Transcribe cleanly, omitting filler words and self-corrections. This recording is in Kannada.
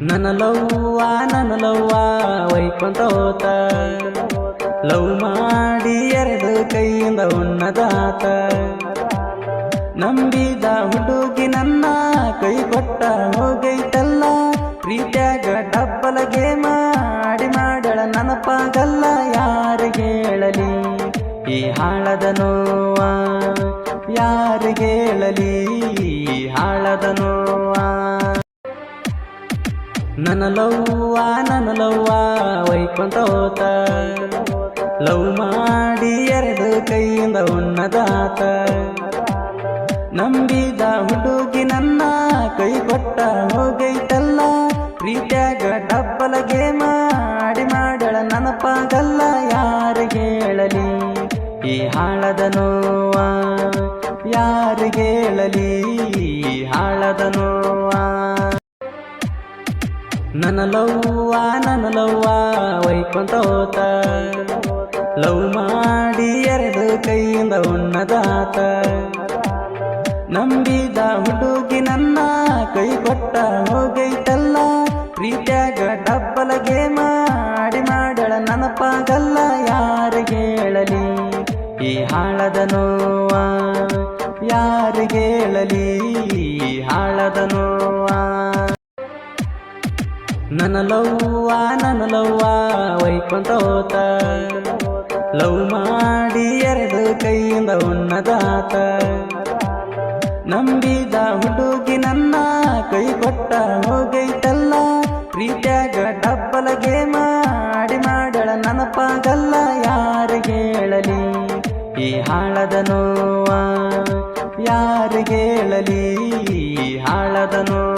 ನನ್ನ ಲವ್ವ ವೈಕೊಂತ ಹೋತ ಲವ್ ಮಾಡಿ ಎರಡು ಕೈಯಿಂದ ಉನ್ನದಾತ ನಂಬಿದ ಹುಡುಗಿ ನನ್ನ ಕೈ ಕೊಟ್ಟ ಹೋಗೈತಲ್ಲ ಪ್ರೀತ್ಯಾಗ ಡಬ್ಬಲಗೆ ಮಾಡಳ ನನಪಾಗಲ್ಲ ಯಾರಿಗೆ ಹೇಳಲಿ ಈ ಹಾಳದ ನೋವ ಯಾರಿಗೆ ಹೇಳಲಿ ಈ ಹಾಳದ ನೋವ ನನ್ನ ಲವ್ವ ವೈಕೊಂತ ಹೋತ ಲವ್ ಮಾಡಿ ಎರಡು ಕೈಯಿಂದ ಉನ್ನದಾತ ನಂಬಿದ ಹುಡುಗಿ ನನ್ನ ಕೈ ಕೊಟ್ಟ ಹೋಗೈತಲ್ಲ ಪ್ರೀತ್ಯಾಗ ಡಬ್ಬಲಗೆ ಮಾಡಳ ನನಪಾಗಲ್ಲ ಯಾರಿಗೆ ಹೇಳಲಿ ಈ ಹಾಳದ ನೋವ ಯಾರಿಗೆ ಹೇಳಲಿ ಈ ಹಾಳದ ನೋವ ನನ್ನ ಲವ್ವ ವೈಕೊಂತ ಹೋತ ಲವ್ ಮಾಡಿ ಎರಡು ಕೈಯಿಂದ ಉನ್ನದಾತ ನಂಬಿದ ಹುಡುಗಿ ನನ್ನ ಕೈ ಕೊಟ್ಟ ಹೋಗೈತಲ್ಲ ಪ್ರೀತ್ಯಾಗ ಡಬ್ಬಲಗೆ ಮಾಡಳ ನನಪಾಗಲ್ಲ ಯಾರಿಗೆ ಹೇಳಲಿ ಈ ಹಾಳದ ನೋವ ಯಾರಿಗೆ ಹೇಳಲಿ ಈ ಹಾಳದ ನೋವ ನನ್ನ ಲವ್ವ ವೈಕೊಂತ ಹೋತ ಲವ್ ಮಾಡಿ ಎರಡು ಕೈಯಿಂದ ಉನ್ನದಾತ ನಂಬಿದ ಹುಡುಗಿ ನನ್ನ ಕೈ ಕೊಟ್ಟ ಹೋಗೈತಲ್ಲ ಪ್ರೀತ್ಯಾಗ ಡಬ್ಬಲಗೆ ಮಾಡಳ ನನಪಾಗಲ್ಲ ಯಾರಿಗೆ ಹೇಳಲಿ ಈ ಹಾಳದ ನೋವ ಯಾರಿಗೆ ಹೇಳಲಿ ಈ ಹಾಳದ ನೋವ